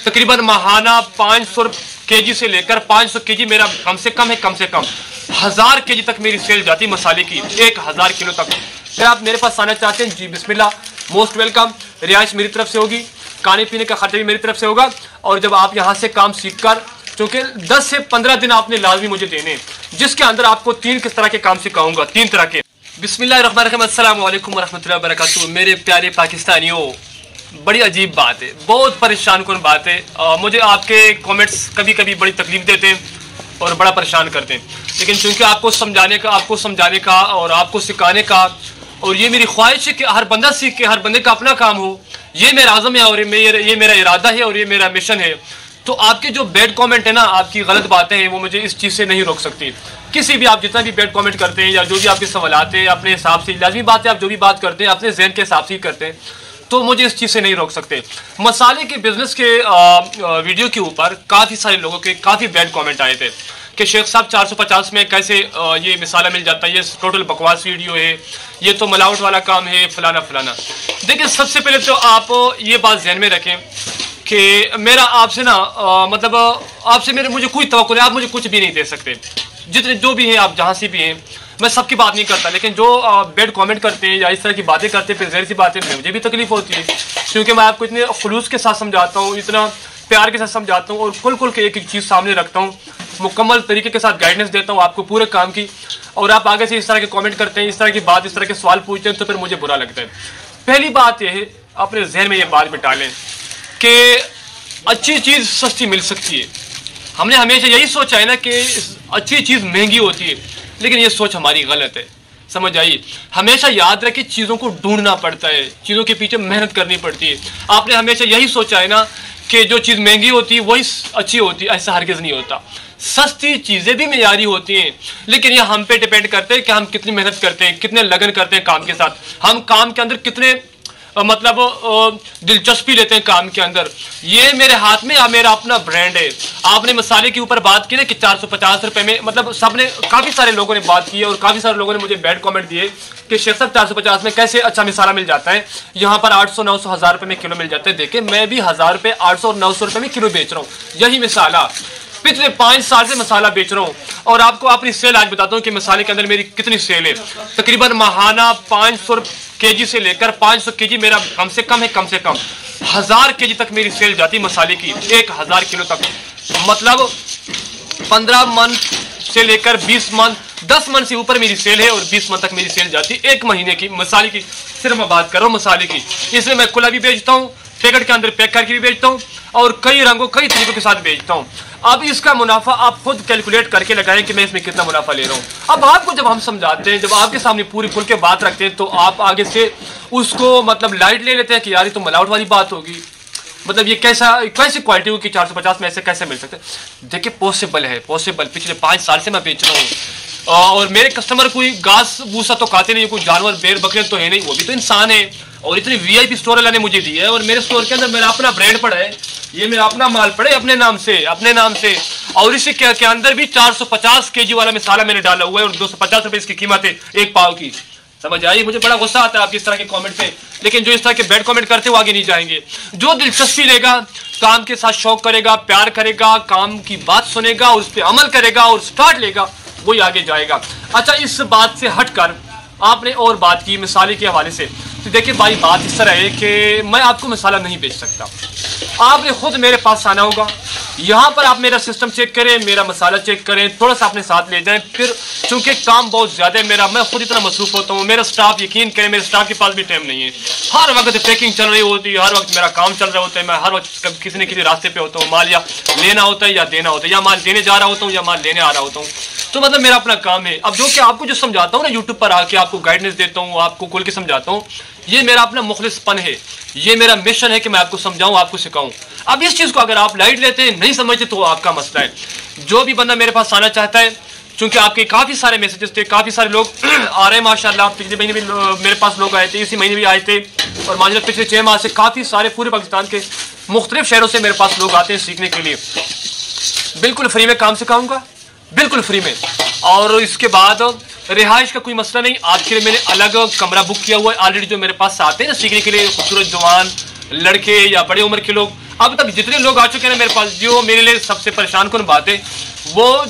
तकरीबन माहाना 500 केजी से लेकर 500 केजी मेरा कम से कम 1000 केजी तक मेरी सेल जाती मसाले की, 1000 किलो तक। फिर आप मेरे पास आना चाहते हैं जी बिस्मिल्लाह, मोस्ट वेलकम। रिहाइश मेरी तरफ से होगी, खाने पीने का खर्चा भी मेरी तरफ से होगा। और जब आप यहाँ से काम सीख कर, चूँकि 10 से 15 दिन आपने लाजमी मुझे देने, जिसके अंदर आपको 3 किस तरह के काम सिखाऊंगा, 3 तरह के। बिस्मिल्लाहिर्रहमानिर्रहीम, अस्सलाम वालेकुम वरहमतुल्लाहि वबरकातुहू। मेरे प्यारे पाकिस्तानियों, बड़ी अजीब बात है, बहुत परेशान कौन बात है। मुझे आपके कमेंट्स कभी कभी बड़ी तकलीफ देते हैं और बड़ा परेशान करते हैं, लेकिन चूँकि आपको समझाने का और आपको सिखाने का, और ये मेरी ख्वाहिश है कि हर बंदा सीख के हर बंदे का अपना काम हो, ये मेरा आज़म है और ये मेरा इरादा है और ये मेरा मिशन है। तो आपके जो बैड कमेंट है ना, आपकी गलत बातें हैं, वो मुझे इस चीज़ से नहीं रोक सकती। किसी भी आप जितना भी बैड कमेंट करते हैं या जो भी आपके सवालात हैं, अपने हिसाब से, लाजमी बात है आप जो भी बात करते हैं अपने जहन के हिसाब से ही करते हैं, तो मुझे इस चीज़ से नहीं रोक सकते। मसाले के बिजनेस के वीडियो के ऊपर काफ़ी सारे लोगों के काफ़ी बैड कमेंट आए थे कि शेख साहब 450 में कैसे ये मसाला मिल जाता है, ये टोटल बकवास वीडियो है, ये तो मिलावट वाला काम है, फलाना फलाना। देखिए, सबसे पहले तो आप ये बात ध्यान में रखें कि मेरा आपसे ना मतलब आपसे मुझे कोई तवक्कुल नहीं, आप मुझे कुछ भी नहीं दे सकते। जितने जो भी हैं आप, जहाँ से भी हैं, मैं सबकी बात नहीं करता, लेकिन जो बैड कमेंट करते हैं या इस तरह की बातें करते हैं, फिर ज़ाहिर सी बातें मुझे भी तकलीफ होती है, क्योंकि मैं आपको इतने खुलूस के साथ समझाता हूँ, इतना प्यार के साथ समझाता हूँ और खुल के एक एक चीज़ सामने रखता हूँ, मुकम्मल तरीके के साथ गाइडेंस देता हूँ आपको पूरे काम की। और आप आगे से इस तरह के कमेंट करते हैं, इस तरह की बात, इस तरह के सवाल पूछते हैं, तो फिर मुझे बुरा लगता है। पहली बात यह है, अपने जहन में ये बात बिठा लें कि अच्छी चीज़ सस्ती मिल सकती है। हमने हमेशा यही सोचा है ना कि अच्छी चीज़ महंगी होती है, लेकिन ये सोच हमारी गलत है, समझ आई। हमेशा याद रखें, चीज़ों को ढूंढना पड़ता है, चीज़ों के पीछे मेहनत करनी पड़ती है। आपने हमेशा यही सोचा है ना कि जो चीज़ महंगी होती है वही अच्छी होती है, ऐसा हरगिज़ नहीं होता। सस्ती चीज़ें भी मेयारी होती हैं, लेकिन ये हम पे डिपेंड करते हैं कि हम कितनी मेहनत करते हैं, कितने लगन करते हैं काम के साथ, हम काम के अंदर कितने मतलब दिलचस्पी लेते हैं काम के अंदर। ये मेरे हाथ में मेरा अपना ब्रांड है। आपने मसाले के ऊपर बात की ना कि 450 रुपये में, मतलब सबने, काफ़ी सारे लोगों ने बात की है और काफ़ी सारे लोगों ने मुझे बैड कमेंट दिए कि शेख साहब 450 में कैसे अच्छा मसाला मिल जाता है, यहाँ पर 800, 900, 1000 रुपये में किलो मिल जाता है। देखिए, मैं भी 1000 रुपये, 800 और 900 रुपये में किलो बेच रहा हूँ, यही मसाला पिछले 5 साल से मसाला बेच रहा हूँ। और आपको अपनी सेल आज बताता हूँ कि मसाले के अंदर मेरी कितनी सेल है। तकरीबन माहाना 500 केजी से लेकर 500 केजी मेरा कम से कम 1000 केजी तक मेरी सेल जाती मसाले की, 1000 किलो तक। मतलब 15 मन से लेकर 20 मन, 10 मन से ऊपर मेरी सेल है और 20 मन तक मेरी सेल जाती है 1 महीने की मसाले की। सिर्फ मैं बात कर रहा हूँ मसाले की। इसमें मैं खुला भी बेचता हूँ, पैकेट के अंदर पैक करके भी बेचता हूँ और कई रंगों कई तरीकों के साथ बेचता हूँ। अब इसका मुनाफा आप खुद कैलकुलेट करके लगाएं कि मैं इसमें कितना मुनाफा ले रहा हूँ। अब आपको जब हम समझाते हैं, जब आपके सामने पूरी खुल के बात रखते हैं, तो आप आगे से उसको मतलब लाइट ले लेते हैं कि यार ये तो मिलावट वाली बात होगी, मतलब ये कैसी क्वालिटी होगी, 450 में ऐसे कैसे मिल सकते हैं। देखिए, पॉसिबल है, पॉसिबल। पिछले 5 साल से मैं बेच रहा हूँ और मेरे कस्टमर कोई घास भूसा तो खाते नहीं, कोई जानवर भेड़ बकरे तो है नहीं, वो भी तो इंसान है। और इतनी VIP स्टोर वाला ने मुझे दी है और मेरे स्टोर के अंदर मेरा अपना ब्रांड पड़ा है, ये मेरा अपना माल पड़े अपने नाम से। और इसी के अंदर भी 450 केजी वाला मसाला मैंने डाला हुआ है और 250 रुपये इसकी कीमत है 1 पाव की। समझ आई। मुझे बड़ा गुस्सा आता है आपकी इस तरह के कमेंट पे, लेकिन जो इस तरह के बैड कमेंट करते वो आगे नहीं जाएंगे। जो दिलचस्पी लेगा, काम के साथ शौक करेगा, प्यार करेगा, काम की बात सुनेगा और उस पर अमल करेगा और स्टार्ट लेगा, वही आगे जाएगा। अच्छा, इस बात से हटकर आपने और बात की मसाले के हवाले से, तो देखिए भाई, बात इस तरह है कि मैं आपको मसाला नहीं बेच सकता। आपने खुद मेरे पास आना होगा, यहाँ पर आप मेरा सिस्टम चेक करें, मेरा मसाला चेक करें, थोड़ा सा अपने साथ ले जाएं। फिर चूंकि काम बहुत ज़्यादा है मेरा, मैं खुद इतना मसरूफ होता हूँ, मेरा स्टाफ, यकीन करें मेरे स्टाफ के पास भी टाइम नहीं है। हर वक्त पैकिंग चल रही होती है, हर वक्त मेरा काम चल रहा होता है, मैं हर वक्त किसी न किसी रास्ते पे होता हूँ, माल या लेना होता है या देना होता है, या माल देने जा रहा होता हूँ या माल लेने आ रहा होता हूँ। तो मतलब मेरा अपना काम है। अब जो कि आपको जो समझाता हूँ ना, यूट्यूब पर आके आपको गाइडेंस देता हूँ, आपको खोल के समझाता हूँ, ये मेरा अपना मुखलिसपन है, ये मेरा मिशन है कि मैं आपको समझाऊं, आपको सिखाऊं। अब इस चीज़ को अगर आप लाइट लेते हैं, नहीं समझते, तो आपका मसला है। जो भी बंदा मेरे पास आना चाहता है, चूंकि आपके काफ़ी सारे मैसेजेस थे, काफ़ी सारे लोग आ रहे हैं माशाल्लाह। पिछले महीने भी मेरे पास लोग आए थे, इसी महीने भी आए थे, और माशाल्लाह पिछले 6 माह से काफ़ी सारे पूरे पाकिस्तान के मुख्तलिफ शहरों से मेरे पास लोग आते हैं सीखने के लिए। बिल्कुल फ्री में काम सिखाऊंगा, बिल्कुल फ्री में। और इसके बाद रिहाइश का कोई मसला नहीं, आपके लिए मैंने अलग कमरा बुक किया हुआ है ऑलरेडी। जो मेरे पास आते हैं ना सीखने के लिए, खूबसूरत जवान लड़के या बड़े उम्र के लोग, अब तक जितने लोग आ चुके हैं मेरे पास, जो मेरे लिए सबसे परेशान कुन बात है, वो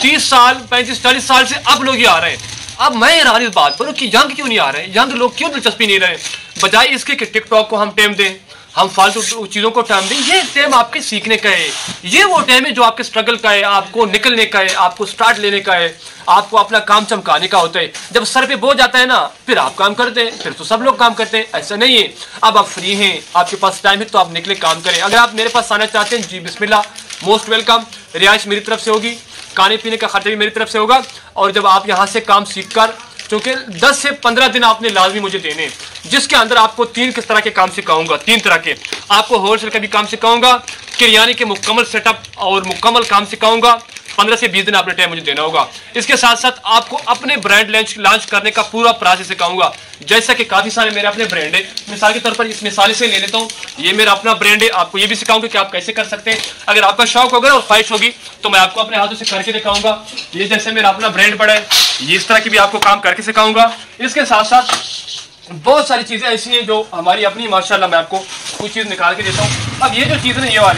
30 साल 35-40 साल से अब लोग ही आ रहे हैं। अब मैं हैरान इस बात पर कि यंग क्यों नहीं आ रहे, यंग लोग क्यों दिलचस्पी नहीं रहे, बजाय इसके कि टिकटॉक को हम टाइम दें, हम फालतू चीज़ों को टाइम दें। ये टाइम आपके सीखने का है, ये वो टाइम है जो आपके स्ट्रगल का है, आपको निकलने का है, आपको स्टार्ट लेने का है, आपको अपना काम चमकाने का होता है। जब सर पे बोझ आता है ना, फिर आप काम करते हैं, फिर तो सब लोग काम करते हैं, ऐसा नहीं है। अब आप फ्री हैं, आपके पास टाइम है, तो आप निकले काम करें। अगर आप मेरे पास आना चाहते हैं, जी बिस्मिल्लाह, मोस्ट वेलकम। रिहाइश मेरी तरफ से होगी, खाने पीने का खर्चा भी मेरी तरफ से होगा। और जब आप यहाँ से काम सीख कर, क्योंकि 10 से 15 दिन आपने लाजमी मुझे देने, जिसके अंदर आपको 3 किस तरह के काम सिखाऊंगा, 3 तरह के। आपको होलसेल का भी काम सिखाऊंगा, किरियाने के मुकम्मल सेटअप और मुकम्मल काम सिखाऊंगा। 15 से 20 दिन आपने टाइम मुझे देना होगा। इसके साथ साथ आपको अपने ब्रांड लॉन्च करने का पूरा प्रोसेस सिखाऊंगा। जैसा कि काफ़ी सारे मेरे अपने ब्रांड है, मिसाल के तौर पर इस मिसाल से ले लेता हूँ, ये मेरा अपना ब्रांड है। आपको ये भी सिखाऊंगा कि आप कैसे कर सकते हैं। अगर आपका शौक होगा और ख्वाहिश होगी तो मैं आपको अपने हाथों से करके दिखाऊंगा। ये जैसे मेरा अपना ब्रांड बड़ा है, ये इस तरह की भी आपको काम करके सिखाऊंगा। इसके साथ साथ बहुत सारी चीज़ें ऐसी हैं जो हमारी अपनी, माशाल्लाह मैं आपको कुछ चीज़ निकाल के देता हूँ। अब ये जो चीज़ है ना,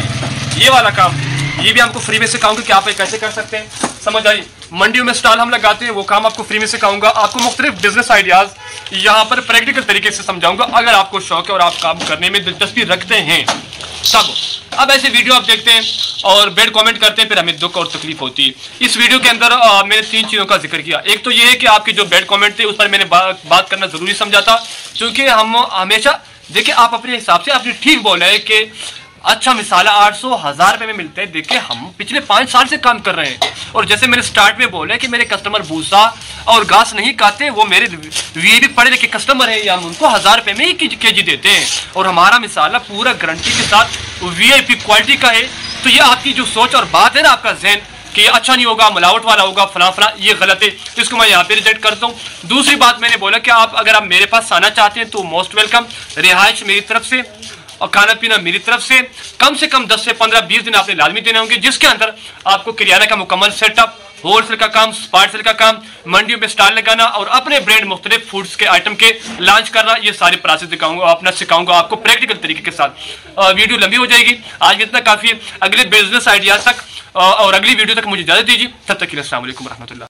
ये वाला काम, ये भी आपको फ्री में सिखाऊंगा कि आप ये कैसे कर सकते हैं। समझ आई, मंडियों में स्टॉल हम लगाते हैं, वो काम आपको फ्री में सिखाऊंगा। आपको मुख्तलिफ बिजनेस आइडियाज यहाँ पर प्रैक्टिकल तरीके से समझाऊंगा, अगर आपको शौक है और आप काम करने में दिलचस्पी रखते हैं तब। अब ऐसे वीडियो आप देखते हैं और बैड कमेंट करते हैं, फिर हमें दुख और तकलीफ होती है। इस वीडियो के अंदर मैंने 3 चीज़ों का जिक्र किया। एक तो ये है कि आपके जो बैड कमेंट थे उस पर मैंने बात करना जरूरी समझा था, क्योंकि हम हमेशा देखिए, आप अपने हिसाब से आपने ठीक बोला है कि अच्छा मिसाल 800-1000 रुपये में मिलते हैं। देखिए, हम पिछले 5 साल से काम कर रहे हैं, और जैसे मैंने स्टार्ट में बोला है कि मेरे कस्टमर भूसा और घास नहीं खाते, वो मेरे वीआईपी पढ़े लिखे कस्टमर है, या हम उनको 1000 रुपये में ही केजी देते हैं। और हमारा मिसाला पूरा गारंटी के साथ वीआईपी क्वालिटी का है। तो ये आपकी जो सोच और बात है ना, आपका जहन कि ये अच्छा नहीं होगा, मिलावट वाला होगा, फला फला, ये गलत है, इसको मैं यहाँ पे रिजेक्ट करता हूँ। दूसरी बात मैंने बोला कि अगर आप मेरे पास आना चाहते हैं तो मोस्ट वेलकम। रिहाइश मेरी तरफ से और खाना पीना मेरी तरफ से कम 10 से 15-20 दिन आपने लाजमी देने होंगे, जिसके अंदर आपको किरियाना का मुकम्मल सेटअप, होलसेल का काम, पार्सल का काम, मंडियों में स्टॉल लगाना और अपने ब्रांड मुख्तलिफ फूड्स के आइटम के लॉन्च करना, ये सारे प्रोसेस दिखाऊंगा, अपना सिखाऊंगा आपको प्रैक्टिकल तरीके के साथ। वीडियो लंबी हो जाएगी, आज इतना काफ़ी है। अगले बिजनेस आइडियाज तक और अगली वीडियो तक मुझे इजाज़त दीजिए। तब तक के लिए अस्सलाम वालेकुम रहमतुल्लाह।